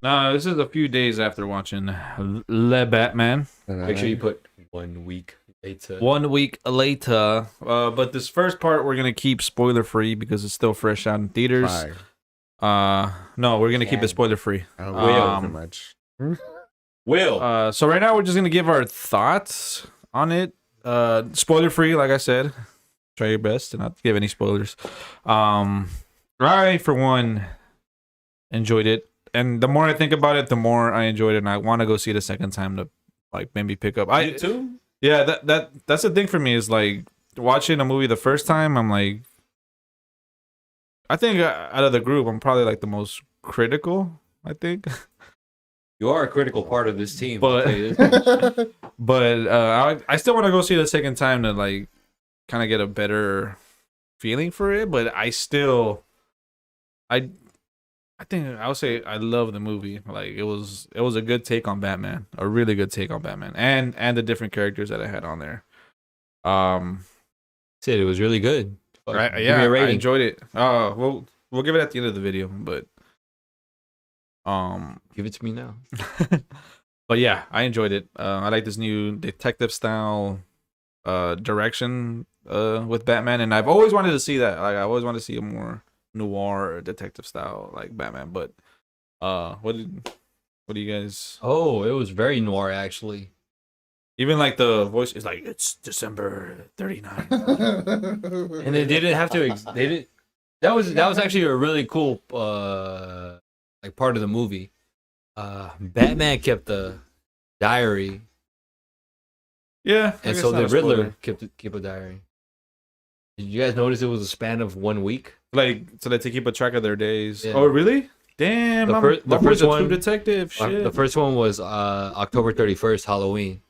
No, this is a few days after watching Le Batman. Make sure you put 1 week later. 1 week later. But this first part we're gonna keep spoiler free because it's still fresh out in theaters. No, we're gonna keep it spoiler free. Will very much. Will. So right now we're just gonna give our thoughts on it. Spoiler free, like I said. Try your best to not give any spoilers. I for one enjoyed it. And the more I think about it, the more I enjoyed it, and I want to go see it a second time to like maybe pick up. You too? Yeah, that's the thing for me is like watching a movie the first time. I'm like, I think out of the group, I'm probably like the most critical. I think. You are a critical part of this team, but I still want to go see it a second time to like kind of get a better feeling for it. But I think I would say I love the movie. Like it was a good take on Batman, a really good take on Batman, and the different characters that I had on there. Said it was really good. Right? Yeah, I enjoyed it. We'll give it at the end of the video, but give it to me now. But yeah, I enjoyed it. I like this new detective style direction with Batman, and I've always wanted to see that. Like I always wanted to see a more noir detective style like Batman. But what do you guys? Oh, it was very noir actually. Even like the voice is like it's December 39, and they didn't have to. They did. That was actually a really cool like part of the movie. Batman kept the diary. Yeah, and so the Riddler kept a diary. Did you guys notice it was a span of 1 week? Like, so that they keep a track of their days. Yeah. Oh, really? Damn, the first one, True Detective. Shit. The first one was October 31st, Halloween,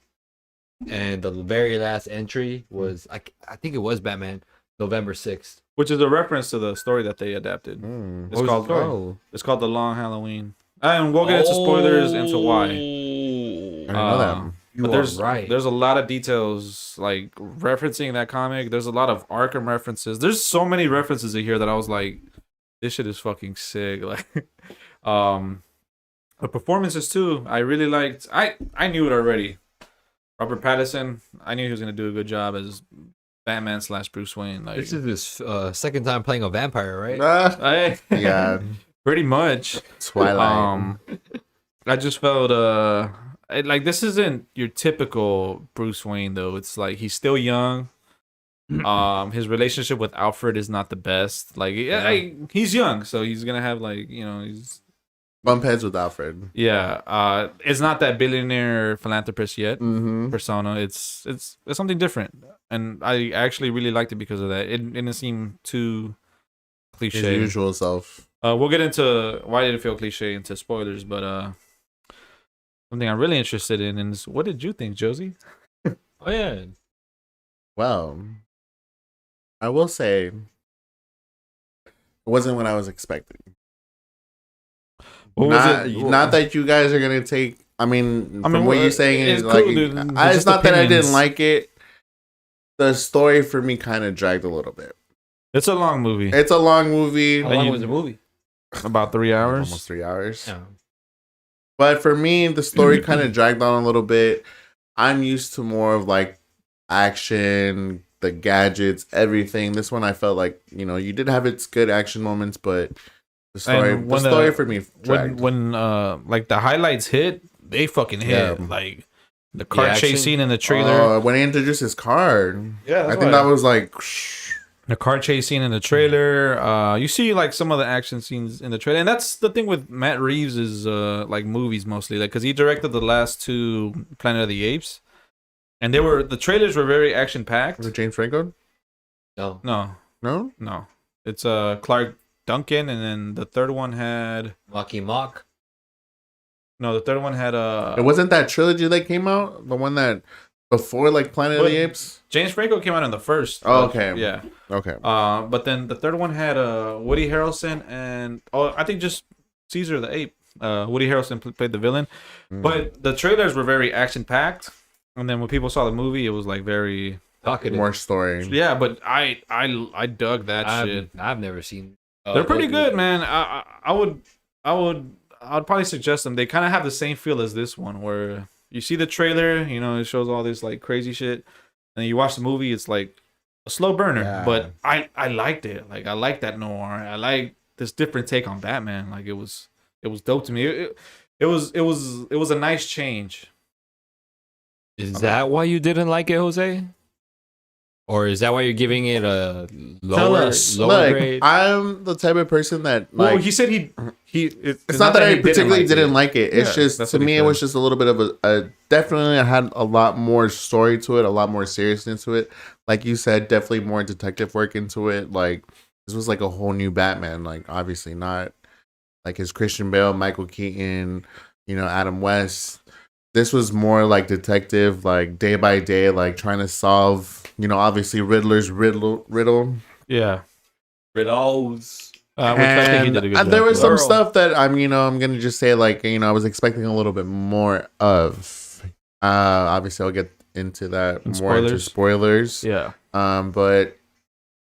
and the very last entry was I think it was Batman, November 6th, which is a reference to the story that they adapted. It's called The Long Halloween, and we'll get into spoilers into why. I know that. But there's a lot of details like referencing that comic. There's a lot of Arkham references. There's so many references in here that I was like, this shit is fucking sick. Like, the performances too. I really liked. I knew it already. Robert Pattinson. I knew he was gonna do a good job as Batman / Bruce Wayne. Like, this is his second time playing a vampire, right? Yeah, pretty much. Twilight. I just felt like this isn't your typical Bruce Wayne though. It's like he's still young. His relationship with Alfred is not the best. Like he's young, so he's gonna have like he's bump heads with Alfred. Yeah, it's not that billionaire philanthropist yet persona. It's something different, and I actually really liked it because of that. It didn't seem too cliche. His usual self. We'll get into why did it feel cliche into spoilers, but something I'm really interested in is what did you think, Josie? Oh yeah. Well, I will say it wasn't what I was expecting. Not that you guys are gonna take. I mean from what you're saying is like, it's not that I didn't like it. The story for me kind of dragged a little bit. It's a long movie. How long was the movie? About 3 hours. Almost 3 hours. Yeah. But for me, the story kind of dragged on a little bit. I'm used to more of like action, the gadgets, everything. This one I felt like, you did have its good action moments, but the story for me dragged. When like the highlights hit, they fucking hit. Yeah. Like the car chase scene in the trailer. When he introduced his car. Yeah, I think that was like the car chase scene in the trailer. You see like some of the action scenes in the trailer, and that's the thing with Matt Reeves is like movies mostly, like because he directed the last 2 Planet of the Apes, and the trailers were very action packed. Was it James Franco? No. It's Clark Duncan, and then the third one had Marky Mark. No, the third one had It wasn't that trilogy that came out, the one that before like Planet of the Apes. James Franco came out in the first. Oh, okay. Yeah. Okay. But then the third one had Woody Harrelson and I think just Caesar the Ape. Woody Harrelson played the villain, but the trailers were very action packed, and then when people saw the movie, it was like very talkative. more story. Yeah, but I dug that shit. I've never seen. They're pretty those good, man. I'd probably suggest them. They kind of have the same feel as this one, where you see the trailer, you know, it shows all this like crazy shit, and you watch the movie, it's like a slow burner. Yeah. But I liked it. Like I like that noir. I like this different take on Batman. Like it was dope to me. It was a nice change. Is that why you didn't like it, Jose? Or is that why you're giving it a lower grade? I'm the type of person that Well, like. he said It's not that I particularly didn't like it. It's Yeah, just that's to what he me, it said. was just a little bit of a definitely. I had a lot more story to it, a lot more seriousness to it. Like you said, definitely more detective work into it. Like this was like a whole new Batman. Like obviously not like his Christian Bale, Michael Keaton, you know, Adam West. This was more like detective, like day by day, like trying to solve, you know, obviously Riddler's riddle. Yeah. Riddles. Which I think he did a good job. There was some Girl. stuff that I'm gonna just say like, I was expecting a little bit more of. Obviously I'll get into that And more into spoilers. Yeah. But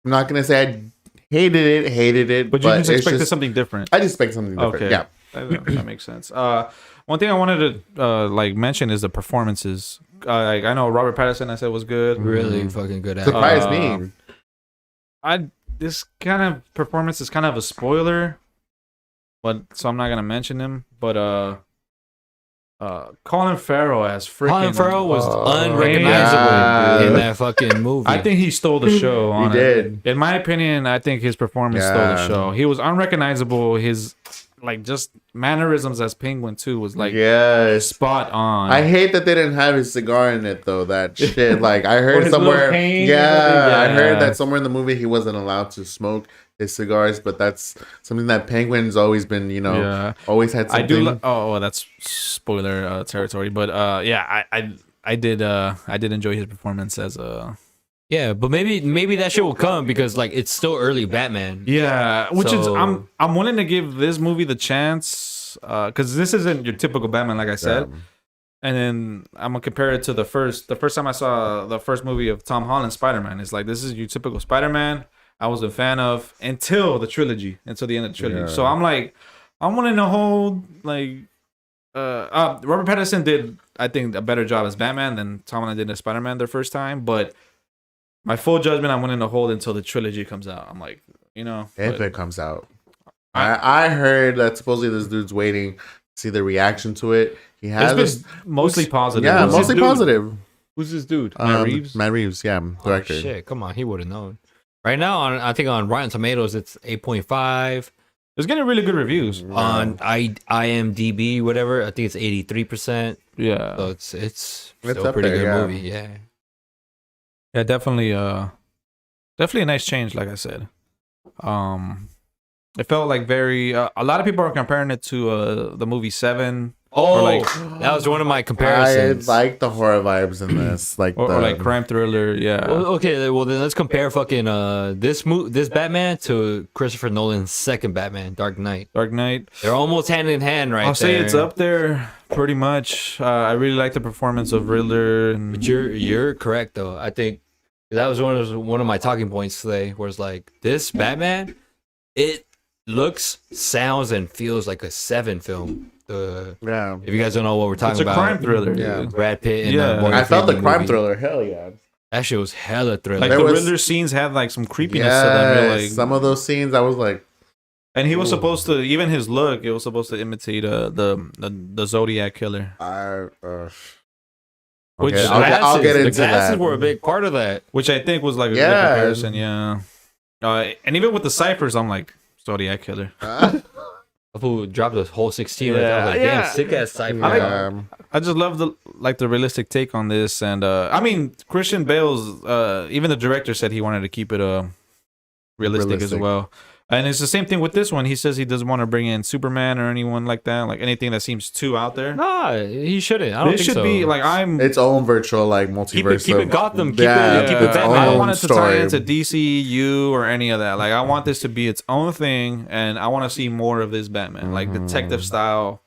I'm not gonna say I hated it. But you just it's expected something different. I just expect something different. Okay. Yeah. That makes sense. One thing I wanted to like mention is the performances. Like I know Robert Pattinson, I said was good. Really fucking good at it. Surprised me. This kind of performance is kind of a spoiler, but so I'm not gonna mention him. But Colin Farrell as freaking. Colin Farrell was yeah. unrecognizable in that fucking movie. I think he stole the show. He did. In my opinion, I think his performance stole the Yeah. show. He was unrecognizable. His like just mannerisms as Penguin too was like Yes. spot on. I hate that they didn't have his cigar in it though. That shit. Like I heard his somewhere. little cane Yeah, I and heard yeah. that somewhere in the movie he wasn't allowed to smoke his cigars, but that's something that Penguin's always been. Yeah. Always had I something. do. Oh, that's spoiler territory. But yeah, I did enjoy his performance as a. yeah, but maybe that shit will come because like it's still early Batman. Yeah, which is So- I'm willing to give this movie the chance because this isn't your typical Batman, like I said. And then I'm gonna compare it to the first time I saw the first movie of Tom Holland Spider-Man. It's like this is your typical Spider-Man. I was a fan of until the trilogy, until the end of the trilogy. Yeah. So I'm like, I'm willing to hold like Robert Pattinson did, I think, a better job as Batman than Tom Holland did as Spider-Man their first time. But my full judgment, I'm willing to hold until the trilogy comes out. I'm like, If but- it comes out, I heard that supposedly this dude's waiting to see the reaction to it. He has it's been mostly positive. Yeah, Who's this mostly dude? positive. Who's this dude? Matt Reeves? Matt Reeves, yeah, Oh, director. shit, come on, he would have known. Right now, I think on Rotten Tomatoes, it's 8.5. It's getting really good reviews. On IMDb, whatever, I think it's 83%. Yeah. So it's It's still a up pretty there, good yeah. movie. Yeah. Yeah, definitely a nice change, like I said. It felt like very a lot of people are comparing it to the movie Seven Oh, like- that was one of my I comparisons. like the horror vibes in this, like or like crime thriller, yeah. Well, okay, well then let's compare fucking this Batman to Christopher Nolan's second Batman, Dark Knight. Dark Knight. They're almost hand in hand, right? I'll say there. it's up there pretty much. I really like the performance of Riddler and But you're correct though. I think that was one of my talking points today. Where it's like this Batman, it looks, sounds, and feels like a Seven film. Yeah, If you guys don't know what we're talking it's a about, crime thriller. Yeah. dude. Brad Pitt. And Yeah. Morgan I felt the Freeman crime movie. thriller. Hell yeah. That shit was hella thriller. Like There the was- Riddler scenes had like some creepiness to them. You're like, Some of those scenes I was like, and he was Ooh. supposed to, even his look, it was supposed to imitate the Zodiac killer. The Which Okay, I'll get the into glasses that. were a big part of that. Which I think was like a good Yeah. comparison, yeah. And even with the ciphers, I'm like Zodiac killer. Who dropped the whole 16 right there. I was like, Yeah. damn, sick ass cipher. yeah. I just love the realistic take on this, and I mean Christian Bale's. Even the director said he wanted to keep it realistic as Realistic. well. And it's the same thing with this one. He says he doesn't want to bring in Superman or anyone like that, like anything that seems too out there. Nah, he shouldn't. I don't It think should so. be like I'm. Its own virtual like multiverse. keep it of- Gotham, keep yeah, it its Batman. I don't own want it to tie story. into DCU or any of that. Like I want this to be its own thing, and I want to see more of this Batman, like detective style.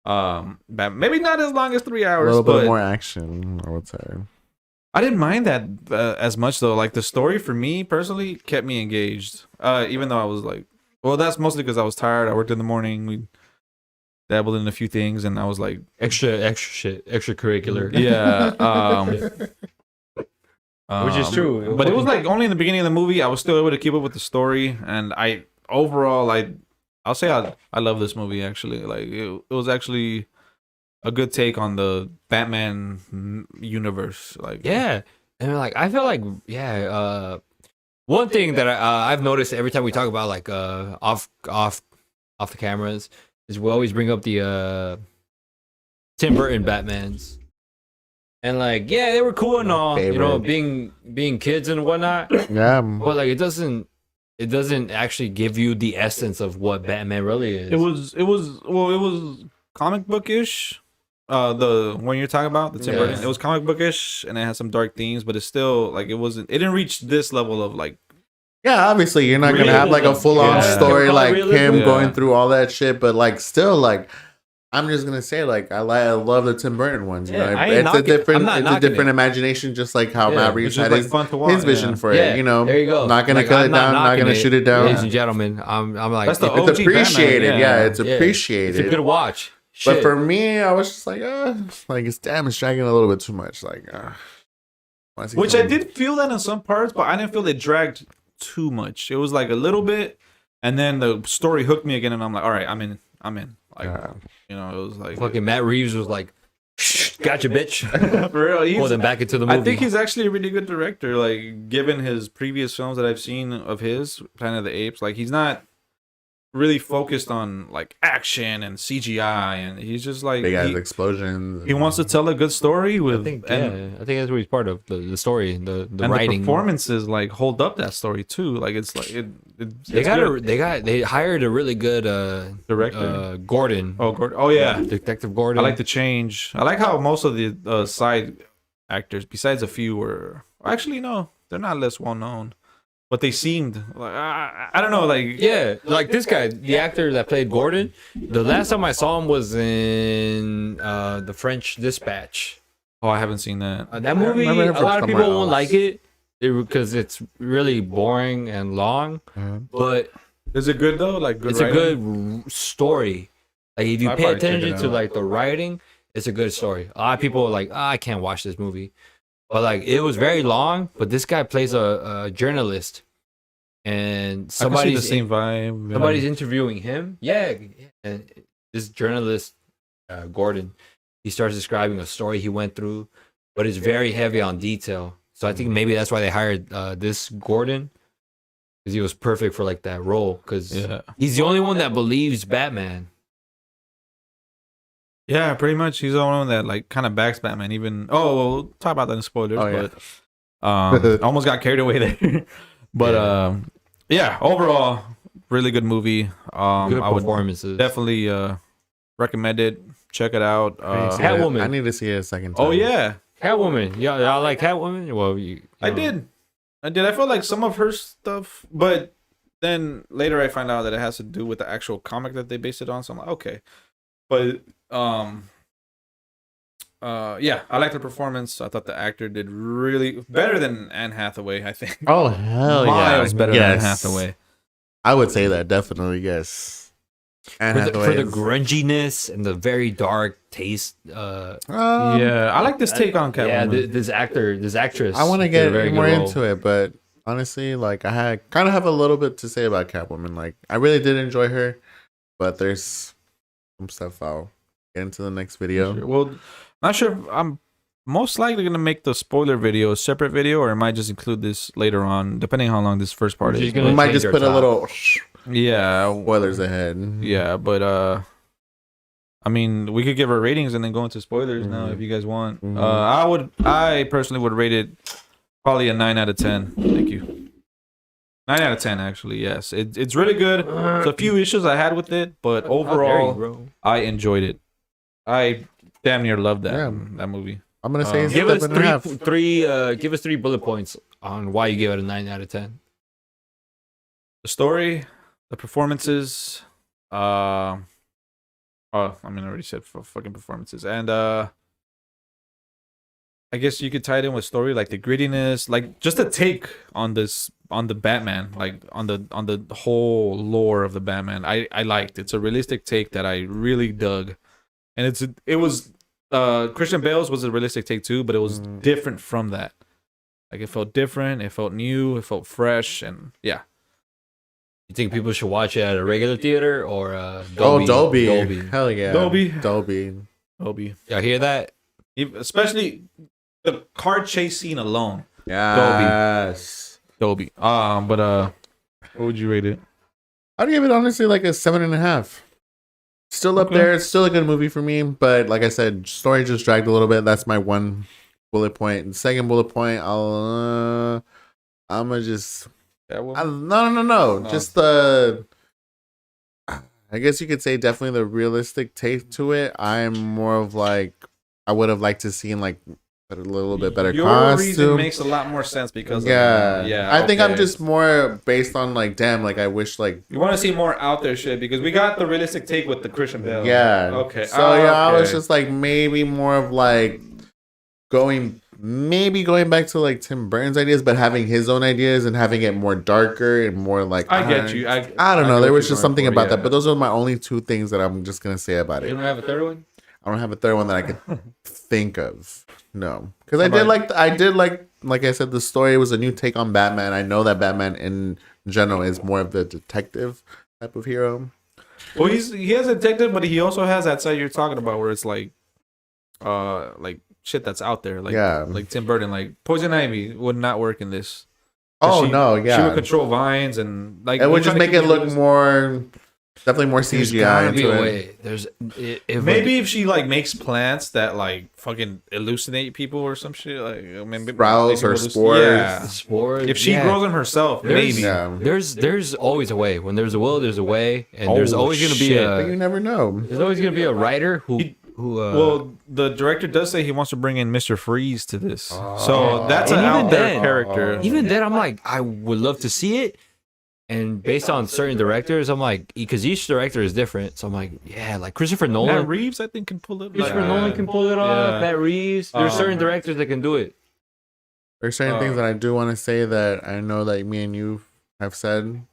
Batman. Maybe not as long as 3 a hours, little but bit more action, I would say. I didn't mind that as much though. Like the story for me personally kept me engaged. Even though I was like, well, that's mostly because I was tired. I worked in the morning. We dabbled in a few things, and I was like, Extra shit, extracurricular. yeah. Which is true. But it was like only in the beginning of the movie I was still able to keep up with the story, and I'll say I love this movie actually. Like it was actually a good take on the Batman universe. Like Yeah, and like I feel like one thing that I've noticed every time we talk about like off the cameras is we always bring up the Tim Burton Batmans. And like, yeah, they were cool and all, you know, being kids and whatnot. Yeah. But like, it doesn't actually give you the essence of what Batman really is. it was comic bookish. The one you're talking about, the Tim Burton, it was comic bookish and it had some dark themes, but it's still like it didn't reach this level of like. Yeah, obviously you're not gonna have like a full on story like him going through all that shit, but like still like I'm just gonna say like I love the Tim Burton ones. You know, it's a different imagination, just like how Matt Reeves had his vision for it. You know, there you go. Not gonna kill it down, not gonna shoot it down. Ladies and gentlemen, I'm like, it's appreciated. Yeah, it's appreciated. It's a good watch. But for me, I was just like, it's dragging a little bit too much. Like, which I did feel that in some parts, but I didn't feel it dragged too much. It was like a little bit, and then the story hooked me again, and I'm like, all right, I'm in. Like, you know, it was like fucking Matt Reeves was like, gotcha, bitch. For real, pull them back into the movie. I think he's actually a really good director. Like, given his previous films that I've seen of his, Planet of the Apes, like he's not really focused on like action and CGI, and he's just like big ass explosions. He wants to tell a good story with. I think that's what he's part of the story, the writing. The performances like hold up that story too. Like it's like they hired a really good director, Gordon. Oh, Gordon. Oh yeah, Detective Gordon. I like the change. I like how most of the side actors, besides a few, were actually no, they're not less well known. But they seemed like I don't know, like like this guy, the actor that played Gordon. The last time I saw him was in the French Dispatch. Oh, I haven't seen that. That movie, a lot of people won't like it because it's really boring and long. But is it good though? Like, it's writing? A good story. Like if you pay attention to like the writing, it's a good story. A lot of people are like, I can't watch this movie. But like it was very long, but this guy plays a journalist, and somebody's the same vibe. Somebody's interviewing him. Yeah, and this journalist, Gordon, he starts describing a story he went through, but it's very heavy on detail. So I think maybe that's why they hired this Gordon, because he was perfect for like that role. Because he's the only one that believes Batman. Yeah, pretty much. He's the only one that like kind of backs Batman. Even we'll talk about that in spoilers. But almost got carried away there. But yeah, overall, really good movie. Good performances. I would definitely recommend it. Check it out. Catwoman. I need to see it a second time. Oh yeah, Catwoman. Y'all like Catwoman? Well, I did. I felt like some of her stuff, but then later I find out that it has to do with the actual comic that they based it on. So I'm like, okay. But yeah, I liked the performance. I thought the actor did really better than Anne Hathaway, I think. Oh hell miles better than Anne Hathaway. I would say that definitely, yes. For the grunginess and the very dark taste. Yeah, I like this take on Catwoman. Yeah, this actress. I want to get more into it, but honestly, like I kind of have a little bit to say about Catwoman. Like I really did enjoy her, but there's some stuff I'll get into the next video. Sure. Well, not sure if I'm most likely gonna make the spoiler video a separate video, or I might just include this later on, depending how long this first part is. We might just put a little spoilers ahead. Yeah, but I mean, we could give our ratings and then go into spoilers now if you guys want. I personally would rate it probably a 9 out of 10. Thank you. 9 out of 10, actually. Yes, it's really good. There's a few issues I had with it, but overall, I enjoyed it. I damn near loved that movie. I'm gonna say give us three bullet points on why you give it a 9 out of 10. The story, the performances. I already said fucking performances, and I guess you could tie it in with story, like the grittiness, like just a take on the Batman, like on the whole lore of the Batman. I liked. It's a realistic take that I really dug, and it was Christian Bale's was a realistic take too, but it was different from that. Like it felt different, it felt new, it felt fresh, and yeah. You think people should watch it at a regular theater or Dolby? Oh, Dolby. Hell yeah. Dolby. Y'all hear that? Especially the car chase scene alone. Yes. Dolby. What would you rate it? I'd give it honestly like a 7.5. Still up there. It's still a good movie for me, but like I said, story just dragged a little bit. That's my one bullet point. And second bullet point, I'm gonna just no. Just the I guess you could say definitely the realistic take to it. I'm more of like I would have liked to see like a little bit better Your costume. reason makes a lot more sense because I think I'm just more based on like damn, like I wish like you want to see more out there shit because we got the realistic take with the Christian Bale. Yeah. Okay. So I was just like maybe more of like going back to like Tim Burton's ideas, but having his own ideas and having it more darker and more like I get you. I don't know. There was just something about that, but those are my only two things that I'm just gonna say about it. You don't have a third one? I don't have a third one that I could think of. No, because I did like I said, the story was a new take on Batman. I know that Batman in general is more of the detective type of hero. Well, he has a detective, but he also has that side you're talking about where it's like shit that's out there, like Tim Burton, like Poison Ivy would not work in this. She would control vines and like it would just make it look more. Definitely more CGI into it. Maybe if she like makes plants that like fucking hallucinate people or some shit, like maybe sprouts or spores. Yeah, spores. If she grows them herself, maybe. There's always a way. When there's a will, there's a way, and there's always gonna be but you never know. There's always gonna be a writer who. Well, the director does say he wants to bring in Mr. Freeze to this, so that's an out there character. Even then, I'm like, I would love to see it. And based on certain directors, I'm like, because each director is different. So I'm like, yeah, like Christopher Nolan. Matt Reeves, I think, can pull it. Christopher Nolan can pull it off. Matt Reeves. There's certain directors that can do it. There's certain things that I do want to say that I know that me and you have said.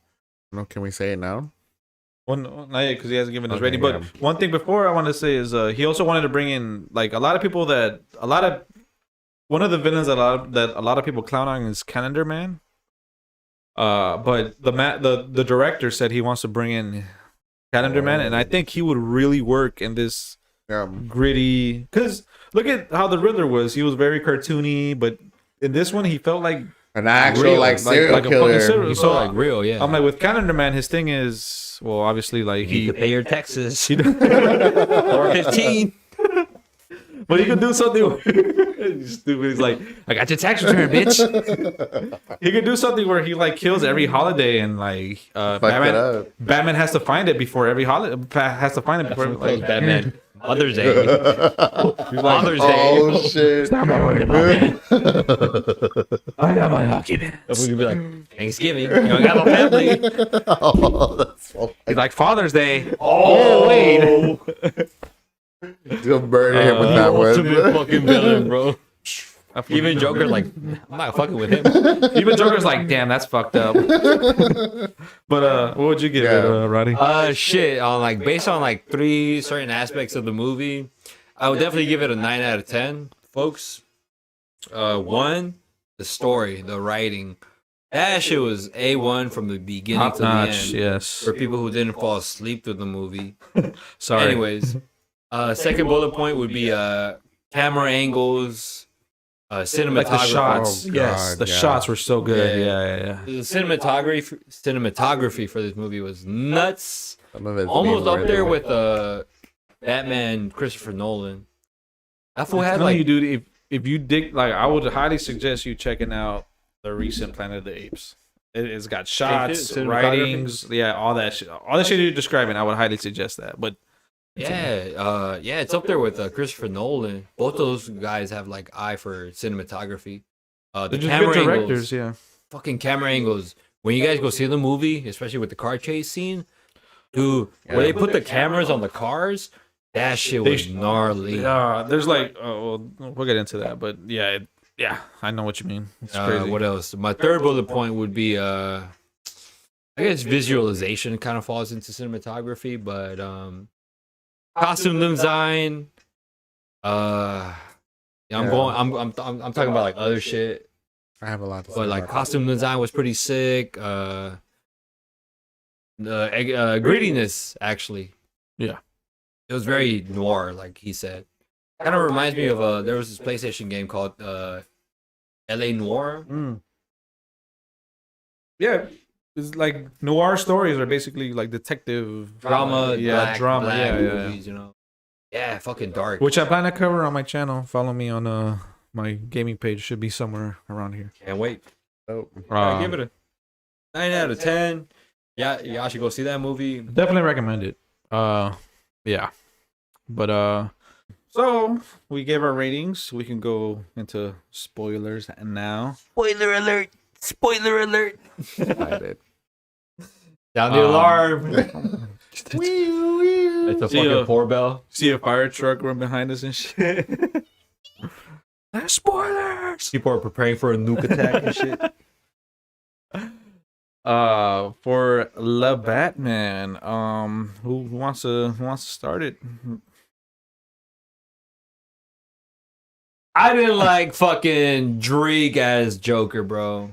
Can we say it now? Well, not yet because he hasn't given his rating. But one thing before I want to say is he also wanted to bring in like one of the villains that a lot of people clown on is Calendar Man. But the director said he wants to bring in Calendar Man, and I think he would really work in this gritty. Because look at how the Riddler was; he was very cartoony, but in this one, he felt like an actual serial killer. So like real, yeah. I'm like with Calendar Man, his thing is obviously like he could pay your taxes or 15. But he could do something stupid. He's like, I got your tax return, bitch. He could do something where he like kills every holiday and like Batman has to find it before every holiday. Has to find it before like Batman. Mother's Day. Mother's Day. Oh shit! Stop my working, man. I got my hockey pants. We'd be like, Thanksgiving. You don't got no family. That's so He's like Father's Day. Oh wait. You'll murder him with that one. To be a fucking villain, bro. Even Joker's like, I'm not fucking with him. Even Joker's like, damn, that's fucked up. But what would you give it, Roddy? Shit. Based on like 3 certain aspects of the movie, I would definitely give it a 9 out of 10, folks. 1, the story, the writing. That shit was A1 from the beginning to the end. Yes. For people who didn't fall asleep through the movie. Sorry. Anyways. Second bullet point would be camera angles, cinematography. Like the shots. The shots were so good. Yeah. The cinematography for this movie was nuts. Almost up there with Batman, Christopher Nolan. That fool had you, dude, if you dig, like, I would highly suggest you checking out the recent Planet of the Apes. It's got shots, writings, all that shit. All that shit you're describing, I would highly suggest that. But it's up there with Christopher Nolan. Both those guys have like eye for cinematography. The camera angles, fucking camera angles. When you guys go see the movie, especially with the car chase scene, dude, where they put the cameras on the cars, That shit was gnarly. Yeah, there's like, oh, we'll get into that, but yeah, yeah, I know what you mean. It's crazy. What else? My third bullet point would be I guess visualization kind of falls into cinematography, but costume design. Yeah, I'm talking about like other shit, I have a lot to say. but like about costume design was pretty sick. The grittiness actually. Yeah. It was very noir, like he said. Kind of reminds me of there was this PlayStation game called LA Noir. Yeah, it's like noir stories are basically like detective Drama, yeah, drama, black yeah. movies, you know. Yeah, fucking dark. Which I plan to cover on my channel. Follow me on my gaming page. Should be somewhere around here. Can't wait. it. I give it a 9 out of 10. Yeah, y'all should go see that movie. Definitely recommend it. Yeah, but so we gave our ratings. We can go into spoilers now. Spoiler alert! Spoiler alert! I did. Down the alarm. It's It's a fucking pour bell. See a fire truck run behind us and shit. There's spoilers. People are preparing for a nuke attack and shit. For Le Batman, who wants to start it? I didn't like fucking Drake as Joker, bro.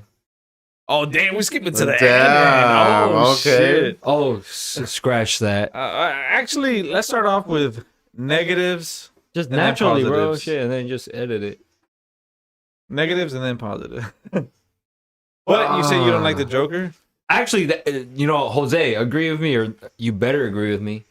Oh damn, we skipping to the end. Damn, Oh okay. shit. Oh, scratch that. Actually, let's start off with negatives. Just and then naturally, bro. positives. Shit, and then just edit it. Negatives and then positive. What? You say you don't like the Joker? Actually, you know, Jose, agree with me, or you better agree with me.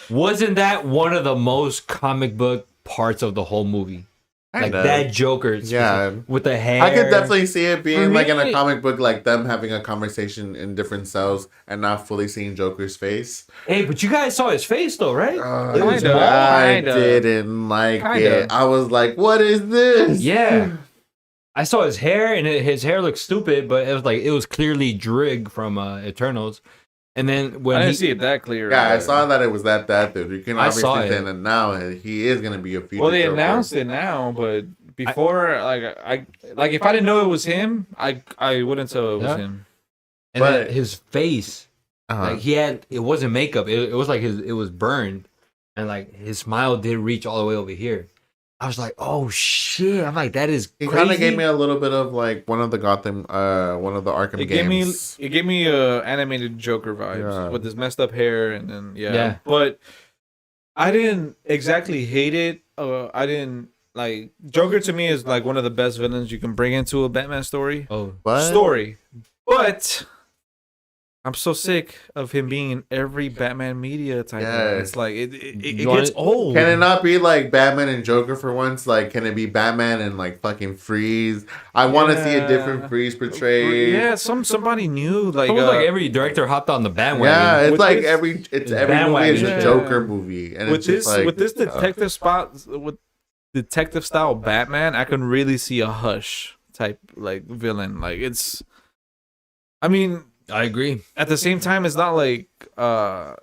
Wasn't that one of the most comic book parts of the whole movie? Like Kinda. that Joker, Yeah. with the hair. I could definitely see it being For like in a me- comic book, like them having a conversation in different cells and not fully seeing Joker's face. Hey, but you guys saw his face though, right? Kinda, I kinda. didn't like Kinda. it. I was like, "What is this?" Yeah. I saw his hair, and his hair looked stupid, but it was clearly Drig from Eternals. And then when I didn't he, see it that clear. Yeah, I saw that it was that dude. You can I saw obviously it. say that now he is gonna be a future. Well, they Joker. announced it now, but before, like if I didn't know it was him, I wouldn't tell it was Yeah. him. and but- then his face, Uh-huh. like it wasn't makeup. It was like it was burned, and like his smile did reach all the way over here. I was like, oh shit! I'm like, that is He crazy. kind of gave me a little bit of like one of the Arkham It games. gave me animated Joker vibes Yeah. with his messed up hair and then Yeah. But I didn't exactly hate it. I didn't like Joker. To me is like one of the best villains you can bring into a Batman story. Oh, Story, but I'm so sick of him being in every Batman media type. Yeah. It's like it You want gets it- old. Can it not be like Batman and Joker for once? Like, can it be Batman and like fucking Freeze? I want to see a different Yeah. Freeze portrayed. Yeah, somebody new like almost like every director hopped on the bandwagon. Yeah, it's With like this- every movie is a bandwagon. Joker movie, and with it's just this like with this detective detective style Batman, I can really see a Hush type like villain. Like it's, I mean, I agree. at the same time, it's not like I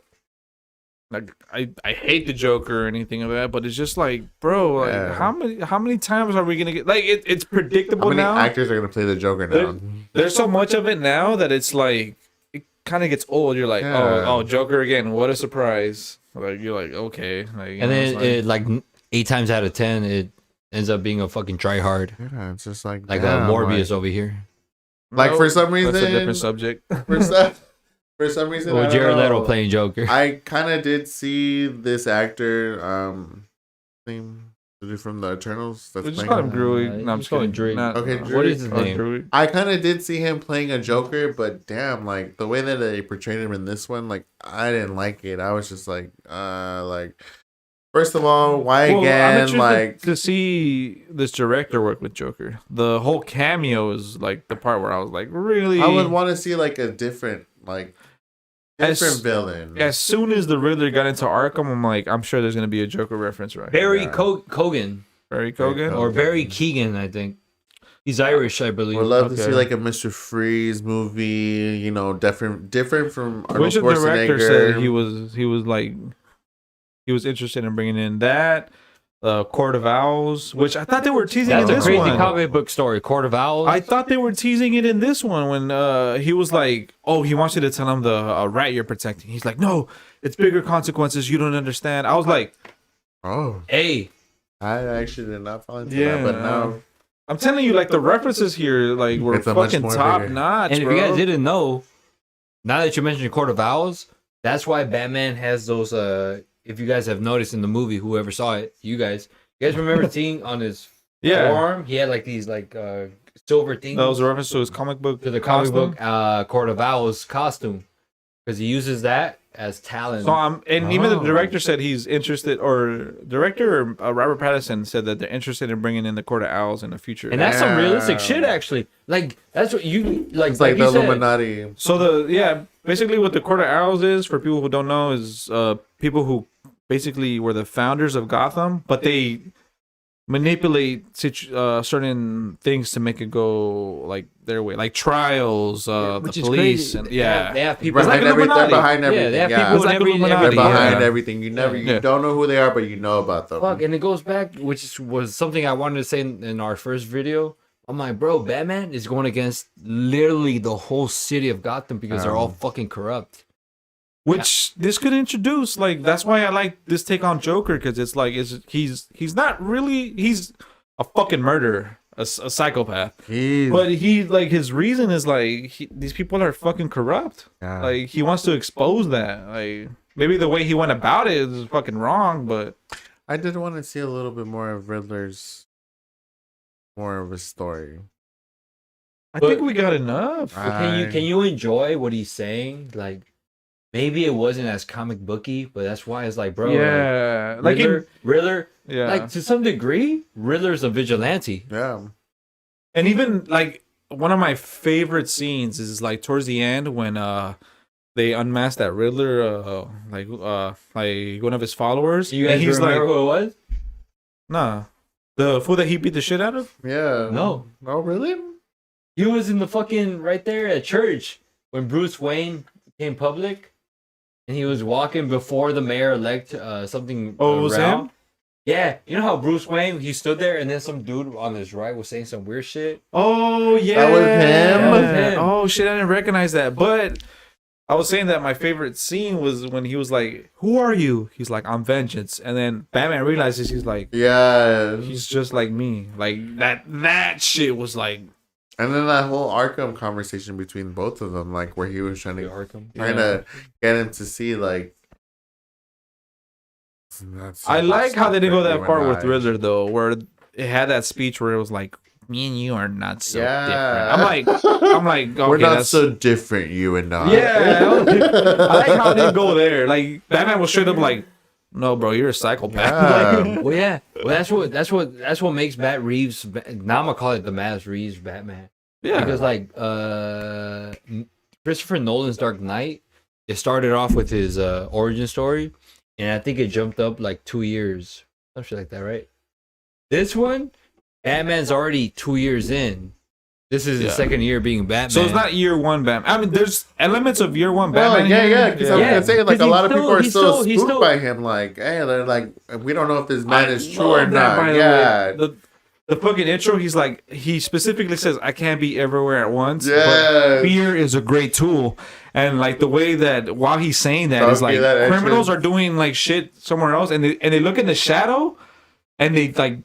hate the Joker or anything of that, but it's just like, bro, like Yeah. how many times are we gonna get like it's predictable how many now. actors are gonna play the Joker now? There's so much of it now that it's like it kind of gets old. You're like, Yeah. oh, Joker again, what a surprise. Like you're like, okay, like, you And know, then it's like- it like 8 times out of 10, it ends up being a fuking tryhard, Yeah, it's just like like damn, Morbius over here. Like, for some that's a reason- different subject. For some reason, I Or don't Jared Leto know. playing Joker. I kind of did see this actor, name the dude from the Eternals. That's We just playing call him him. Gruy. No, I'm just just call him kidding. Drake. Not- Okay, what Drake. is his name? Gruy. I kind of did see him playing a Joker, but damn, like the way that they portrayed him in this one, like I didn't like it. I was just like first of all, why Well, I'm again? interested Like, to see this director work with Joker. The whole cameo is like the part where I was like, really? I would want to see like a different, like As- different villain. As soon as the Riddler got into Arkham, I'm like, I'm sure there's gonna be a Joker reference, right? Barry Yeah. Kogan Barry Kogan. or Barry Keegan, I think. He's Irish, I believe. Would love to Okay. see like a Mr. Freeze movie. You know, different from Arnold Which the director Schwarzenegger. said he was like he was interested in bringing in that. Court of Owls, which I thought they were teasing That's in a this crazy one. comic book story. Court of Owls. I thought they were teasing it in this one when he was like, "Oh, he wants you to tell him the rat you're protecting." He's like, "No, it's bigger consequences. You don't understand." I was like, Oh, Hey, I actually did not fall into that, but no. I'm telling you, like the references here, like were It's a much fucking more top bigger. notch, and if bro. you guys didn't know, now that you mentioned Court of Owls, that's why Batman has those. If you guys have noticed in the movie, whoever saw it, you guys remember seeing on his forearm, he had like these silver things. That was a reference to his comic book. To the comic costume. book Court of Owls costume, because he uses that as talent. So even the director said he's interested, or director Robert Pattinson said that they're interested in bringing in the Court of Owls in the future. And that's some realistic shit, actually. Like that's what you like. It's like the you said. Illuminati. So basically what the Court of Owls is, for people who don't know, is people who basically were the founders of Gotham, but they manipulate certain things to make it go like their way, like trials, the Which is police, crazy. and They have people. It's like They're Illuminati. behind everything. Yeah, they have Yeah, people It's in like every. Illuminati. they're behind Yeah. everything. You never, Yeah. you don't know who they are, but you know about them. Fuck, and it goes back, which was something I wanted to say in our first video. I'm like, bro, Batman is going against literally the whole city of Gotham because they're all fucking corrupt. Which this could introduce, like that's why I like this take on Joker, because it's like he's not really, he's a fucking murderer, a psychopath, but he like his reason is like these people are fucking corrupt. Yeah. Like he wants to expose that. Like maybe the way he went about it is fucking wrong, but I did want to see a little bit more of Riddler's, more of a story. I think we got enough. But can you enjoy what he's saying? Like, maybe it wasn't as comic booky, but that's why it's like, bro, Yeah, like like Riddler, yeah, like to some degree, Riddler's a vigilante. Yeah. and even like one of my favorite scenes is like towards the end when they unmask that Riddler, like one of his followers. You guys and he's remember like, who it was? nah, the fool that he beat the shit out of. Yeah. No. Oh, really? He was in the fucking right there at church when Bruce Wayne came public, and he was walking before the mayor-elect something. Oh, it was him? Yeah, you know how Bruce Wayne, he stood there, and then some dude on his right was saying some weird shit. Oh yeah, That was him? That was him. Oh shit, I didn't recognize that. But I was saying that my favorite scene was when he was like, "Who are you?" He's like, "I'm Vengeance," and then Batman realizes he's like, Yeah. he's just like me. Like that shit was like, And then that whole Arkham conversation between both of them, like where he was trying to yeah. get him to see like. I like how they didn't go that You far and with I. Riddler though, where it had that speech where it was like, "Me and you are not so Yeah. different." I'm like, okay, We're not that's so different, you and I. yeah. I like how they didn't go there. Like Batman was straight up like, "No, bro, you're a psychopath." Yeah. Well, yeah. Well, that's what makes Matt Reeves. Now I'm gonna call it the Matt Reeves Batman. Yeah. Because like Christopher Nolan's Dark Knight, it started off with his origin story, and I think it jumped up like 2 years, something like that, right? This one, Batman's already 2 years in. This is the second year being Batman. So it's not year one Batman. I mean, there's elements of year one Well, Batman. yeah, because I'm gonna say like a lot of people are he's still still- spooked by him. Like, hey, they're like, we don't know if this man is true or love that, by not. the Yeah, way. The fucking intro, he's like, he specifically says, "I can't be everywhere at once." Yes. But fear is a great tool. And like the way that while he's saying that, is like that criminals entrance. are doing like shit somewhere else, and they look in the shadow, and they like,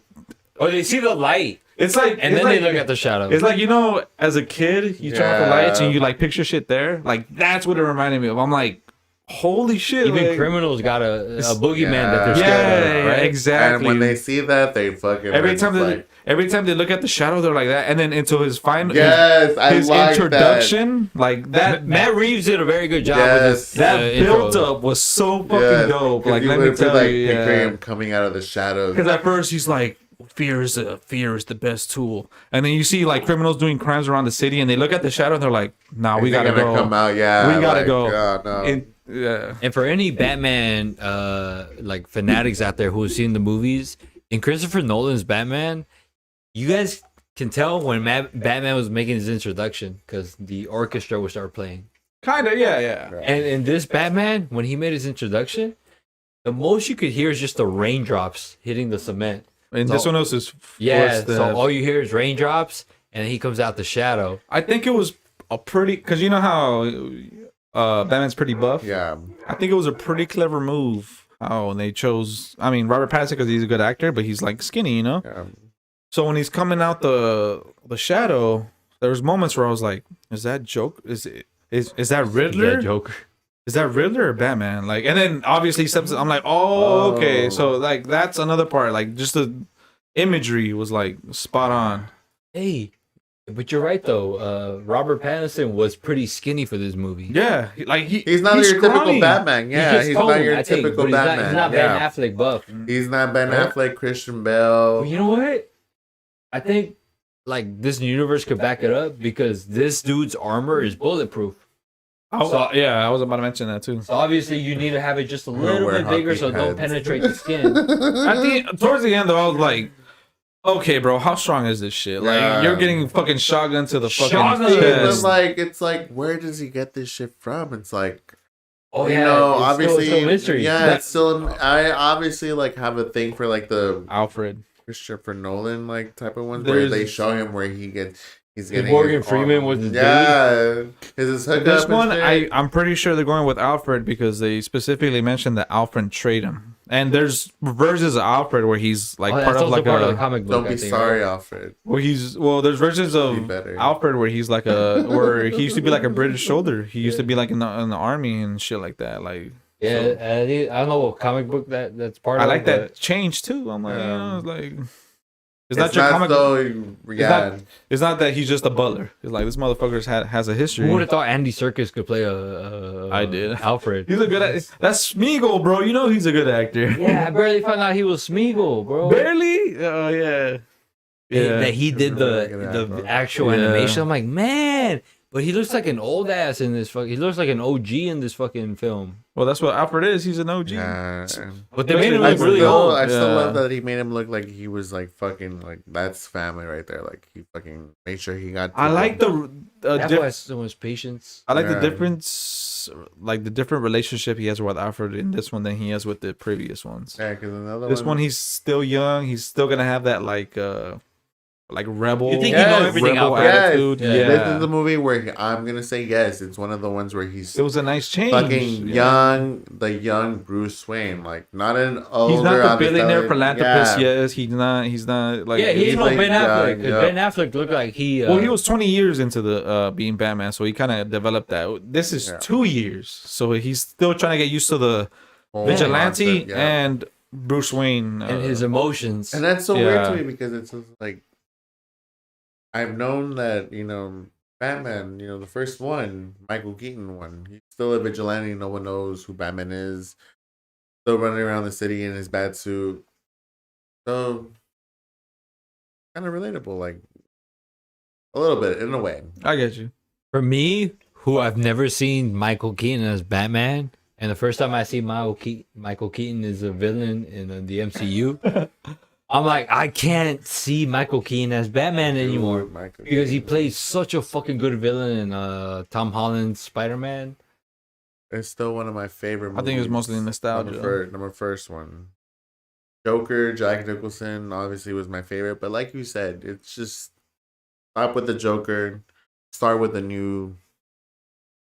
Oh, they see the light, it's like, and it's then like, they look at the shadow. It's like, you know, as a kid, you turn off the Yeah. lights and you like picture shit there. Like that's what it reminded me of. I'm like, holy shit! Even like, criminals got a boogeyman Yeah. that they're yeah, scared of, right? exactly. and when they see that, they fucking every time they look at the shadow, they're like that. And then into his final, yes, I his like introduction, like that. Matt Reeves did a very good job Yes. with this. That intro. built up was so fucking that. dope. Like, let you me would be tell like you, picturing yeah. him coming out of the shadows. Because at first he's like, fear is the best tool, and then you see like criminals doing crimes around the city, and they look at the shadow, and they're like, "Nah, we Is he gotta gonna go. come out. Yeah, We gotta like, go." oh, no. Yeah. And for any Batman like fanatics out there who have seen the movies, in Christopher Nolan's Batman, you guys can tell when Batman was making his introduction because the orchestra would start playing. Kinda, yeah. And in this Batman, when he made his introduction, the most you could hear is just the raindrops hitting the cement. And So- this one was his Yeah, footsteps. so all you hear is raindrops, and he comes out the shadow. I think it was a pretty, because you know how Batman's pretty buff. Yeah. I think it was a pretty clever move how they chose. I mean, Robert Pattinson because he's a good actor, but he's like skinny, you know. Yeah. So when he's coming out the shadow, there was moments where I was like, "Is that joke? Is that Riddler? That Joker. Is that Riddler or Batman?" Like, and then obviously steps. I'm like, "Oh, okay." Oh. So like that's another part. Like just the imagery was like spot on. Hey, but you're right though. Robert Pattinson was pretty skinny for this movie. Yeah, like He's not your scrawny. typical Batman. Yeah, just he's toned, not your I think, typical but Batman. He's not yeah. Ben Affleck buff. He's not Ben Right? Affleck, Christian Bale. Well, you know what? I think like this universe could back it up because this dude's armor is bulletproof. Oh, yeah, I was about to mention that too. So obviously you need to have it just a little wear bit bigger hockey so it don't pads. penetrate the skin. At the towards the end, though, I was like, "Okay, bro, how strong is this shit? Like, Yeah. you're getting fucking shotgun to the fucking Shotgun. chest." It's like, where does he get this shit from? It's like, Oh you yeah, know, it's obviously, still a mystery. yeah, it's still. I obviously like have a thing for like the Alfred. Christopher Nolan like type of ones where they There's- show him where he's getting Morgan his Freeman arm. was the yeah, his hookup. This and one, shit. I'm pretty sure they're going with Alfred because they specifically mentioned that Alfred trade him. And there's versions of Alfred where he's like Oh, part that's of also like part of the a comic book. Don't I be think, sorry, right? Alfred. where he's there's versions Be of better. Alfred where he's like where he used to be like a British soldier. He used to be like in the army and shit like that. Like Yeah, I don't know what comic book that's part I of. like but- that change too. I'm like, you know, it's like it's It's not your comic. yeah. It's not that he's just a butler. It's like this motherfucker's has a history. Who would have thought Andy Serkis could play a I did. Alfred? He's a good. That's Smeagol, bro. You know he's a good actor. Yeah, I barely found out he was Smeagol, bro. Barely. Oh yeah. That he did Look at that, the bro. actual Yeah. animation. I'm like, man, but he looks like an old ass in this fucking. He looks like an OG in this fucking film. Well, that's what Alfred is. He's an OG. Yeah. But they made him I look really still, old. I still Yeah. love that he made him look like he was like fucking like that's family right there. Like he fucking made sure he got. I like the That's why so much patience. I like the Yeah. difference, like the different relationship he has with Alfred in this one than he has with the previous ones. Yeah, because another This one, he's still young. He's still gonna have that like rebel. You think he knows everything, rebel Alfred? attitude? Yeah. Yeah. This is the movie where I'm gonna say yes. It's one of the ones where he's It was a nice change. fucking Yeah. the young Bruce Wayne, like not an older. He's not the obviously, billionaire philanthropist. yeah. Yes, he's not. He's not like. Yeah, he's no like Ben Affleck. young, 'Cause yeah. Ben Affleck looked like he. Well, he was 20 years into the being Batman, so he kind of developed that. This is Yeah. 2 years, so he's still trying to get used to the Whole vigilante concept, yeah. and Bruce Wayne and his emotions. And that's so weird Yeah. to me because it's just like I've known that, you know, Batman, you know, the first one, Michael Keaton one, he's still a vigilante. No one knows who Batman is. Still running around the city in his bad suit. So kind of relatable, like a little bit in a way. I get you. For me, who I've never seen Michael Keaton as Batman, and the first time I see Michael Keaton is a villain in the MCU, I'm like, I can't see Michael Keaton as Batman anymore Michael because he Keaton. plays such a fucking good villain in Tom Holland's Spider-Man. It's still one of my favorite movies. I think it was mostly nostalgia. Number first one. Joker, Jack Nicholson, obviously was my favorite. But like you said, it's just stop with the Joker, start with the new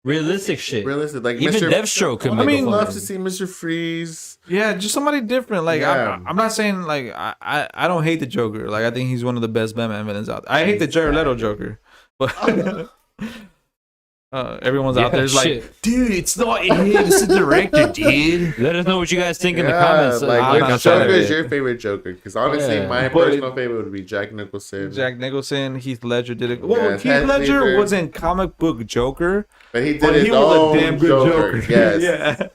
Realistic shit. realistic. Like Even Mr. Deathstroke could I make mean, a love fucking- to see Mr. Freeze. Yeah, just somebody different. Like Yeah. I'm not saying like I don't hate the Joker. Like I think he's one of the best Batman villains out there. I hate the Jared Leto Joker, but everyone's out Yeah, there is like, shit. dude, it's not him. It's the director, dude. Let us know what you guys think in the comments. like I'm which not Joker saying is it. your favorite Joker? Because honestly, Yeah. my But- personal favorite would be Jack Nicholson. Jack Nicholson, Heath Ledger did it. Well, Yeah, Heath Heath Ledger Ledger. wasn't comic book Joker, but he did but his he was own a damn good Joker. Yes. yeah.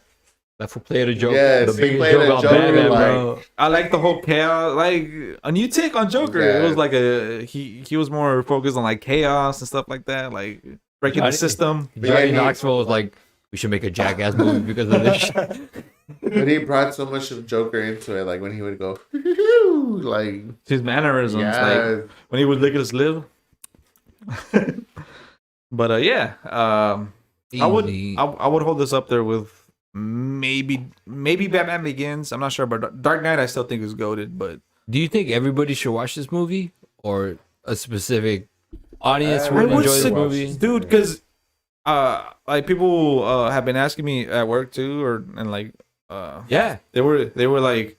That for played a joke. Yes, the he biggest played joke a about Joker, Batman, like- bro. I like the whole chaos, like a new take on Joker. It Yeah. was like he was more focused on like chaos and stuff like that, like breaking the Johnny- system. Johnny he- Knoxville was like, we should make a Jackass movie because of this shit. But he brought so much of Joker into it, like when he would go, like His mannerisms, like yeah, when he would lick his lip. But yeah, I would Easy. I would hold this up there with maybe Batman Begins. I'm not sure, but Dark Knight I still think is goated. But Do you think everybody should watch this movie, or a specific audience I would would enjoy the watch movie? this. dude, because like people have been asking me at work too, and like Yeah, they were like,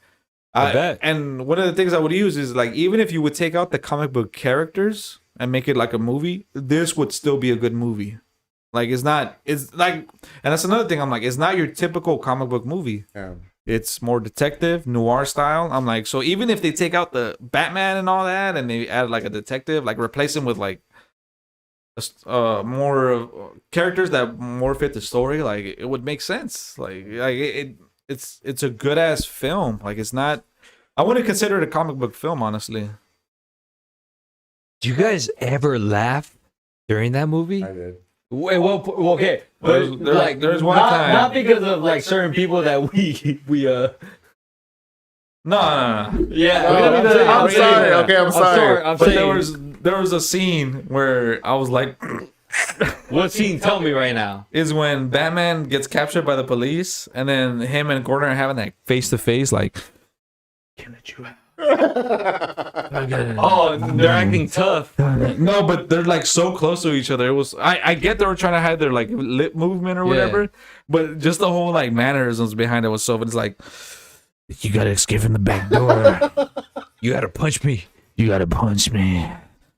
I bet. and one of the things I would use is like, even if you would take out the comic book characters and make it like a movie, this would still be a good movie. Like it's like, and that's another thing. I'm like, it's not your typical comic book movie. Yeah. It's more detective noir style. I'm like, so even if they take out the Batman and all that, and they add like a detective, like replace him with like more characters that more fit the story, like it would make sense. Like it's a good ass film. Like it's not. I wouldn't consider it a comic book film, honestly. Do you guys ever laugh during that movie? I did. Wait, well, okay, but There's one not, time. not because of like certain people that we No. yeah. No, we don't need to- I'm we don't sorry. need to- Okay, I'm sorry. I'm But saying, there was a scene where I was like, what scene? Tell me right now. is when Batman gets captured by the police, and then him and Gordon are having that face to face, like, can't let you out. Oh, they're acting tough. No, but they're like so close to each other. It was I get they were trying to hide their like lip movement or whatever, but just the whole like mannerisms behind it was so. But it's like, you gotta escape from the back door. You gotta punch me. You gotta punch me.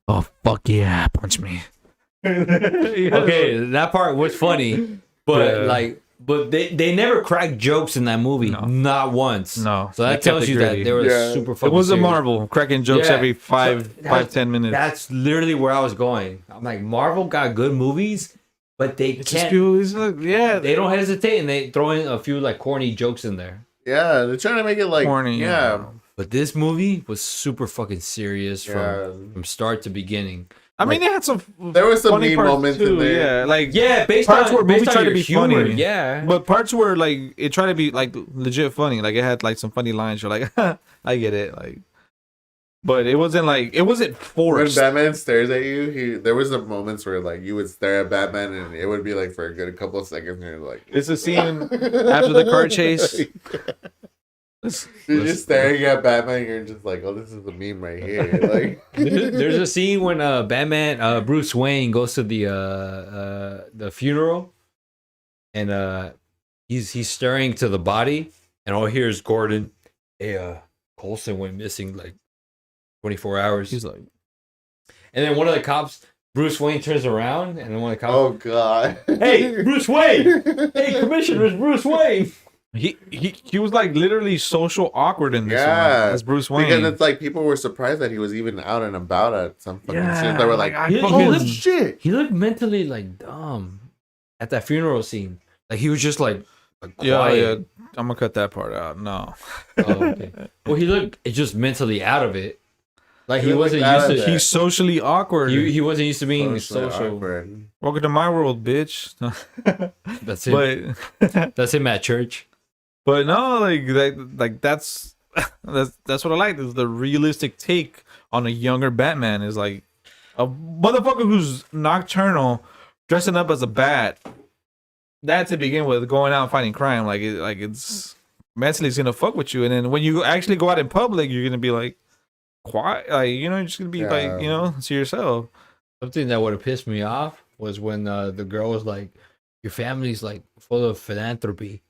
Oh fuck yeah, punch me. Okay, that part was funny, but Yeah. like, but they never cracked jokes in that movie, No. not once. No, So they that kept tells it you that gritty. they were Yeah. super It fucking. was a serious. Marvel cracking jokes Yeah. every So 5-10 minutes. That's literally where I was going. I'm like, Marvel got good movies, but they It's just can't. people, it's like, yeah, They don't hesitate, and they throw in a few like corny jokes in there. Yeah, they're trying to make it like corny. Yeah. But this movie was super fucking serious Yeah. from start to beginning. I mean, they had some. There were some funny meme parts moments in there. Yeah, like Yeah, based Parts on where based movies on try to your be humor. funny. Yeah, But parts were like it tried to be like legit funny. Like it had like some funny lines. You're like, I get it. Like, but it wasn't When forced. Batman stares at you, there was some moments where like you would stare at Batman and it would be like for a good couple of seconds and you're like It's a scene after the car chase. You're just staring at Batman and you're just like, oh, this is a meme right here. Like there's a scene when Batman Bruce Wayne goes to the funeral, and he's staring to the body, and all here is Gordon. Hey, Coulson went missing like 24 hours. He's like, And then one of the cops, Bruce Wayne, turns around, and then one of the cops, oh god. hey, Bruce Wayne! Hey, Commissioner, it's Bruce Wayne! he was like literally social awkward in this Yeah, one as Bruce Wayne. Because it's like people were surprised that he was even out and about at some fucking shit. They were like, I He- fucking- he oh looked- shit. He looked mentally like dumb at that funeral scene. Like he was just like yeah, quiet. I'm gonna cut that part out. No, Oh, okay. Well, he looked just mentally out of it. Like he He wasn't looked out used of to. that. he's socially awkward. He wasn't used to being Socially social. awkward. Welcome to my world, bitch. That's it. but That's him at church. But no, like that's what I like. Is the realistic take on a younger Batman is like a motherfucker who's nocturnal, dressing up as a bat. That to begin with, going out and fighting crime, it's mentally it's gonna fuck with you, and then when you actually go out in public, you're gonna be like quiet, like you're just gonna be like to yourself. Something that would have pissed me off was when the girl was like, "Your family's like full of philanthropy,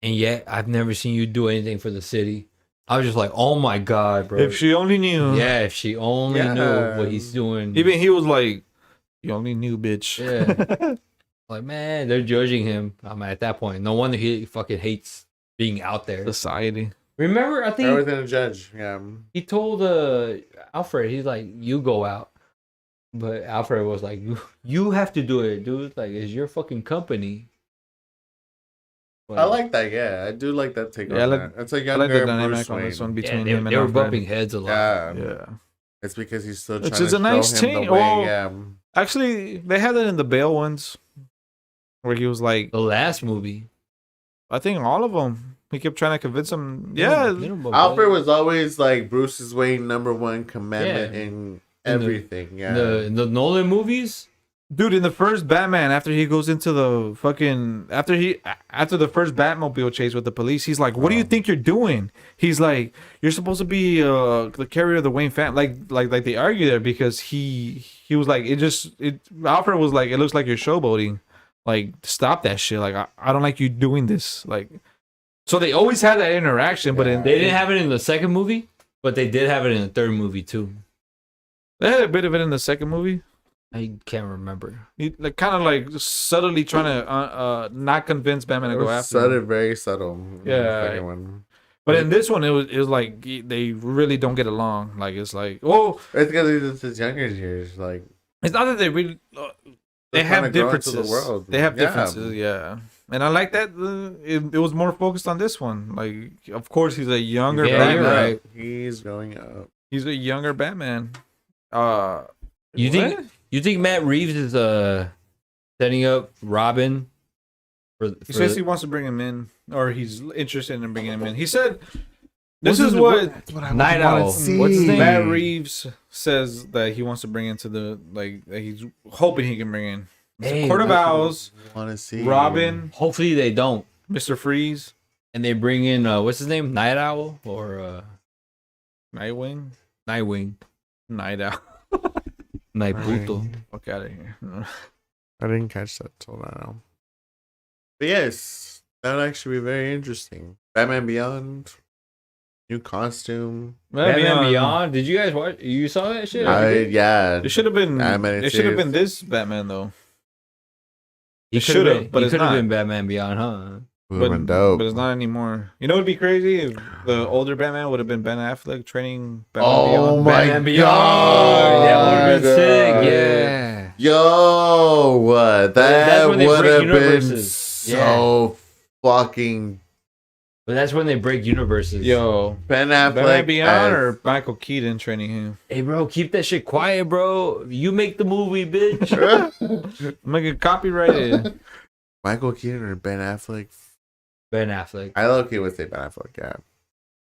and yet I've never seen you do anything for the city." I was just like, "Oh my god, bro!" If she only knew, Yeah, if she only knew what he's doing. Even he was like, "You only knew, bitch." Yeah. Like, man, they're judging him. I'm at that point. No wonder he fucking hates being out there. Society. Remember, I think Everything to judge. Yeah. he told Alfred, he's like, "You go out," but Alfred was like, "You have to do it, dude. Like, it's your fucking company." But, I like that. Yeah, I do like that take Yeah, I on like- that. It's a I younger like the Bruce dynamic on Wayne. this one yeah, between they, him and they were Alfred. bumping heads a lot. Yeah. Yeah. It's because he's still Which trying is to a nice show him team. the way. Well, Yeah. Actually, they had it in the Bale ones, where he was like, The last movie, I think all of them. He kept trying to convince him. they Yeah, don't bump Alfred heads. was always like Bruce's Wayne #1 commandment Yeah. in In the- everything. Yeah. In the Nolan movies. Dude, in the first Batman, after he goes into the fucking after the first Batmobile chase with the police, he's like, "What do you think you're doing?" He's like, "You're supposed to be the carrier of the Wayne family." Like they argue there because he was like, Alfred was like, "It looks like you're showboating. Like, stop that shit. Like, I don't like you doing this." Like, so they always had that interaction, but They didn't have it in the second movie, but they did have it in the third movie too. they had a bit of it in the second movie. I can't remember. He like kind of like subtly trying to not convince Batman to go after him. Subtle, very subtle. in the Yeah. second one. But in this one, it was like they really don't get along. Like it's like, oh, It's because it's his younger years. Like it's not that they really they they're trying have to grow into differences. the world. They have Yeah. differences, yeah. And I like that it was more focused on this one. Like, of course, he's a younger Yeah, Batman. you're right. He's growing up. He's a younger Batman. You think Matt Reeves is setting up Robin for He says he wants to bring him in, or he's interested in bringing him in. He said, "This is what That's what I Night wanna Owl. see. What's his name? Matt Reeves says that he wants to bring into the that he's hoping he can bring in Hey, Court of Owls, Want to see Robin, Hopefully they don't, Mr. Freeze, and they bring in what's his name, Night Owl or Nightwing, Nightwing, Night Owl. Night Puto. Fuck out of here. I didn't catch that till now. But yes, that would actually be very interesting. Batman Beyond, new costume. Batman Beyond. Did you guys watch? You saw that shit? Yeah. It should have been. Animated It should have series. been this Batman though. He It should have, but He it's could have not. been Batman Beyond, huh? Would've been dope. But it's not anymore. You know, it'd be crazy if the older Batman would have been Ben Affleck training Batman Oh Beyond. my Batman Beyond. God. That would have been sick. Yeah. Yo, that's that when they would break have been universes. so fucking But that's when they break universes. Yo, Ben Affleck. Batman Beyond as- or Michael Keaton training him? Hey, bro, keep that shit quiet, bro. You make the movie, bitch. Make it copyrighted. Michael Keaton or Ben Affleck? Ben Affleck. I low-key would say Ben Affleck, yeah.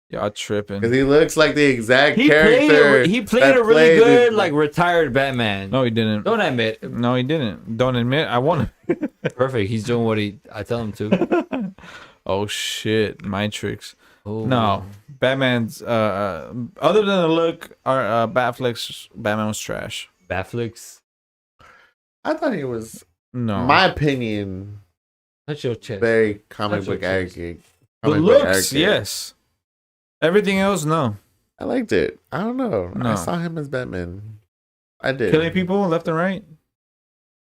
Y'all tripping. Because he looks like the exact He character. played that a really played good, it. like, retired Batman. No, he didn't. Don't admit. No, he didn't. Don't admit. I want to. Perfect. He's doing what I tell him to. Oh shit, my tricks. Oh. No, Batman's. Other than the look, our Batfleck's Batman was trash. Batflix. I thought he was, No, my opinion, Touch your chest. very comic That's what book it is. accurate. the Comic book looks, accurate. yes. Everything else, no. I liked it. I don't know. No. I saw him as Batman. I did. Killing people left and right.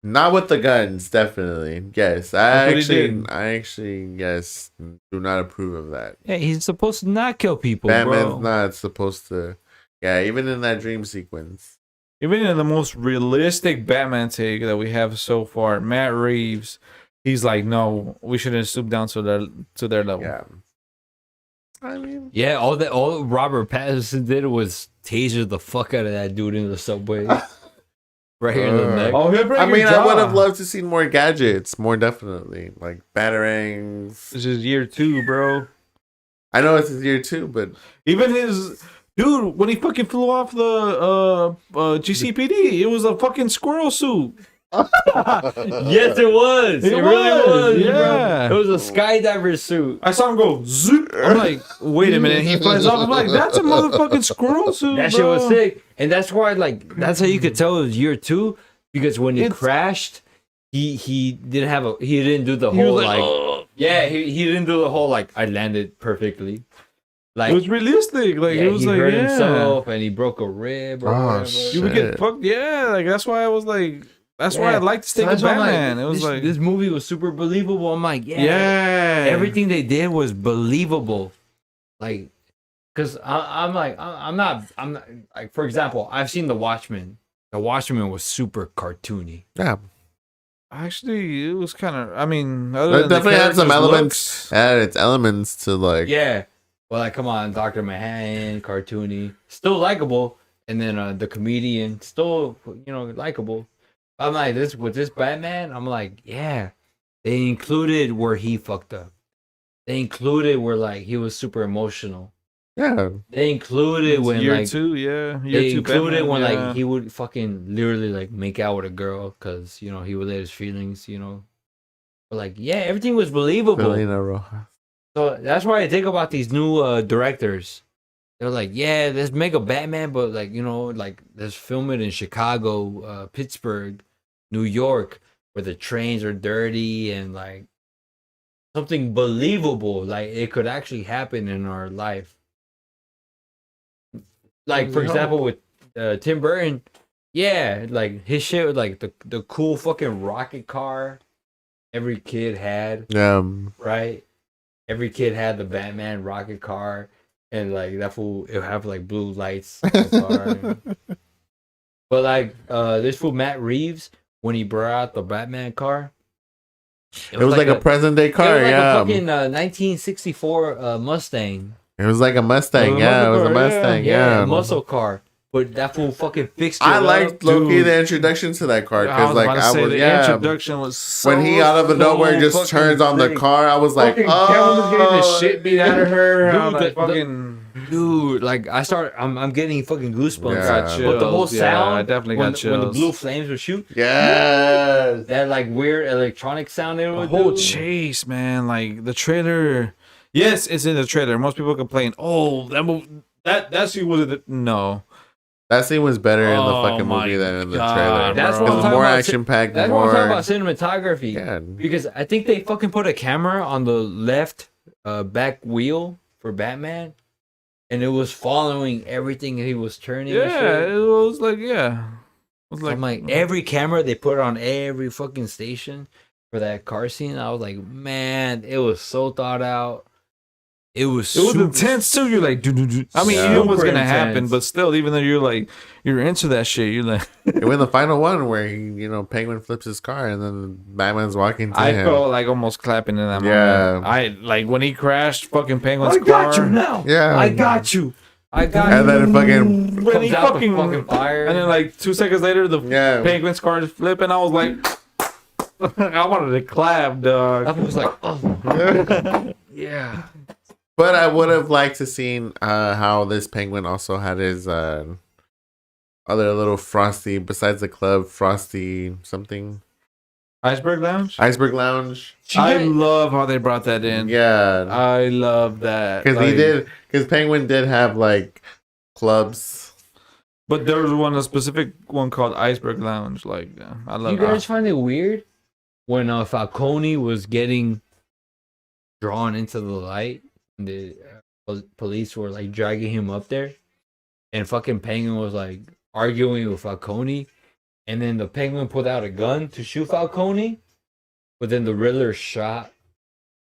Not with the guns, definitely. Yes. That's what he did. I actually, yes, do not approve of that. Yeah, he's supposed to not kill people, Batman's bro. not supposed to. Yeah, even in that dream sequence. Even in the most realistic Batman take that we have so far, Matt Reeves, he's like, no, we shouldn't stoop down to their level. Yeah. I mean, Yeah, all Robert Pattinson did was taser the fuck out of that dude in the subway. Right here in the neck. Oh, he'll break I your mean, I jaw. would have loved to see more gadgets, more definitely, like batarangs. This is year 2, bro. I know it's his year 2, but Even his dude, when he fucking flew off the GCPD, it was a fucking squirrel suit. Yes, it was. It, It really was, was. yeah. Bro. It was a skydiver suit. I saw him go zoop. I'm like, wait a minute. He flies off. I'm like, that's a motherfucking squirrel suit. That bro. shit was sick, and that's why, like, that's how you could tell it was year 2 because when it It's- crashed, he didn't do the He whole was like, "Ugh." yeah, he didn't do the whole like I landed perfectly. Like, It was realistic. Like yeah, it was he like, hurt yeah. himself and he broke a rib or Oh, whatever. shit. You would get fucked. Yeah, like that's why I was like, that's why I Yeah. liked to So stick that's with why I'm like, Batman. It was like, this movie was super believable. I'm like, yeah, everything they did was believable. Like, cause I'm not like, for example, I've seen The Watchmen. The Watchmen was super cartoony. yeah. Actually, it was kind of. I mean, other It than the definitely had some characters' elements. looks, Added its elements to like. Yeah. Well, like, come on, Dr. Manhattan, cartoony, still likable, and then the comedian, still, likable. I'm like, with this Batman, I'm like, yeah, they included where he fucked up. They included where like he was super emotional. Yeah. They included when year like 2, yeah. they Year 2 included Batman, when yeah. like he would fucking literally like make out with a girl because you know he would let his feelings, you know. But like yeah, everything was believable. Selena Rojas. So that's why I think about these new directors. They're like, yeah, let's make a Batman, but like you know, like let's film it in Chicago, Pittsburgh, New York, where the trains are dirty and like something believable, like it could actually happen in our life. Like for example, with Tim Burton, yeah, like his shit with like the cool fucking rocket car every kid had, Yeah. right? Every kid had the Batman rocket car, and like that fool it'll have like blue lights on the car. But like this fool Matt Reeves, when he brought out the Batman car, It was like a present day it car. was like Yeah. a fucking 1964 Mustang. It was like a Mustang. Yeah. It was a Mustang. Yeah, Yeah. a muscle car. But that fool fucking fixed it I up. liked low-key dude. the introduction to that car I because was like about to I say was the yeah. introduction was so, When he out of the nowhere just fucking turns on the sick. car, I was like, Fucking oh, Kevin was getting the shit beat out of her. Dude, I'm like, the- fucking Dude, like I'm getting fucking goosebumps. Yeah. got But the whole chills. sound, Yeah, I definitely when, got when the chills. blue flames would shoot, yes. that like weird electronic sound it The would whole do. chase, man. Like the trailer. Yes, it's in the trailer. Most people complain, "Oh, that movie, that scene was no." That scene was better in the Oh fucking my movie than in the God, trailer. That's bro. what I'm It's talking more about. action packed. That's what I'm talking More. about cinematography. Yeah. Because I think they fucking put a camera on the left back wheel for Batman, and it was following everything he was turning. and Yeah, shit. it was like It was So I'm like every camera they put on every fucking station for that car scene. I was like, man, it was so thought out. It was It was super intense too. You're like, dude. I mean, Yeah. you know what's Super gonna happen, intense. but still, even though you're into that shit, you're like, And when the final one where Penguin flips his car and then Batman's walking to I him. felt like almost clapping in that Yeah. moment. I like when he crashed fucking Penguin's I car. got you now. Yeah. I got you. I got And you. then fucking When Comes he out fucking, the fucking fire. and then like 2 seconds later, the Yeah. Penguin's car is flipping. I was like, I wanted to clap, dog. I was like, oh Yeah. But I would have liked to seen how this penguin also had his other little Frosty besides the club Frosty something Iceberg Lounge. Iceberg Lounge. I love how they brought that in. Yeah, I love that because Penguin did have like clubs. But there was a specific one called Iceberg Lounge. Like, I love you guys find it weird when Falcone was getting drawn into the light and the police were like dragging him up there and fucking Penguin was like arguing with Falcone and then the Penguin pulled out a gun to shoot Falcone but then the Riddler shot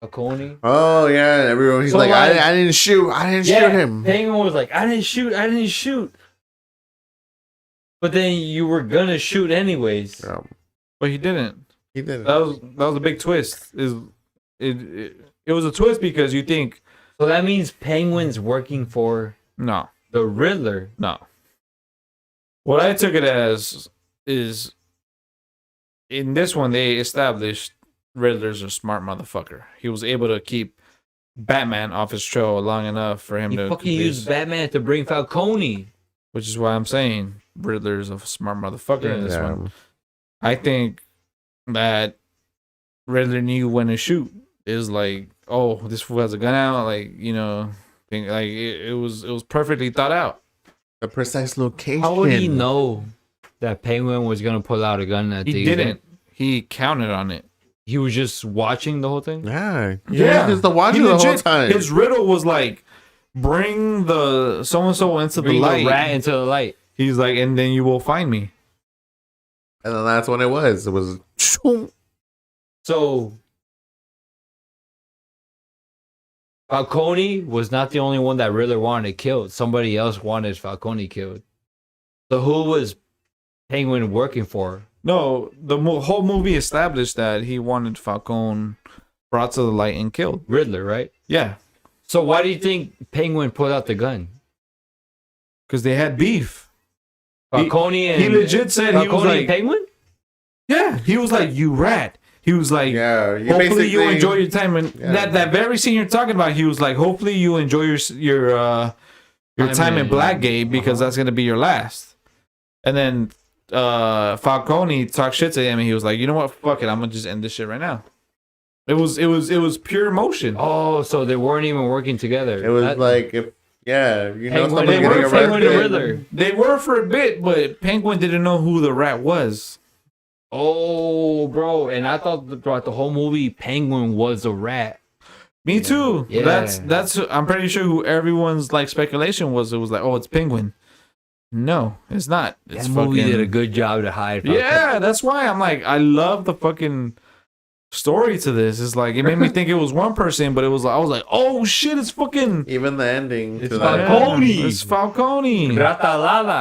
Falcone. Oh yeah, everyone. He's So, like, like- I didn't shoot. I didn't shoot him. Penguin was like, I didn't shoot. But then you were gonna shoot anyways. But he didn't. He didn't. That was a big twist. It was a twist because you think So that means Penguin's working for no. the Riddler. No. What I took it as is in this one they established Riddler's a smart motherfucker. He was able to keep Batman off his trail long enough for him He to fucking used Batman to bring Falcone. which is why I'm saying Riddler's a smart motherfucker in this Yeah. one. I think that Riddler knew when to shoot. Is like, oh, this fool has a gun out, like, like it was perfectly thought out. The precise location. How would he know that Penguin was gonna pull out a gun at He the didn't. event? He counted on it. He was just watching the whole thing. Yeah. Yeah. Just the watching He the whole legit- time. His riddle was like, bring the so and so into the Bring light. the rat into the light. He's like, and then you will find me. And then that's when it was. It was. So Falcone was not the only one that Riddler wanted killed. Somebody else wanted Falcone killed. So who was Penguin working for? No, the whole movie established that he wanted Falcone brought to the light and killed. Riddler, right? Yeah, So why do you think Penguin pulled out the gun? because they had beef. He- Falcone and he legit said he was Falcone like- and Penguin? Yeah, he was like, "You rat." He was like, Yeah, you hopefully you basically- enjoy your time. And Yeah. that very scene you're talking about, he was like, hopefully you enjoy your time in Blackgate because that's gonna be your last. And then Falcone talked shit to him, and he was like, you know what, fuck it, I'm gonna just end this shit right now. It was pure emotion. Oh, so they weren't even working together. It was like if you know Penguin, somebody's they getting were Penguin and arrested. Riddler. They were for a bit, but Penguin didn't know who the rat was. Oh, bro, and I thought throughout the whole movie, Penguin was a rat. Me too. Yeah. That's. I'm pretty sure who everyone's like speculation was. It was like, oh, it's Penguin. No, it's not. It's That movie fucking- did a good job to hide. Yeah, that's why I'm like, I love the fucking story to this. It's like it made me think it was one person, but it was like I was like, oh shit, it's fucking. Even the ending. It's to that. Falcone. It's Falcone. Ratalada.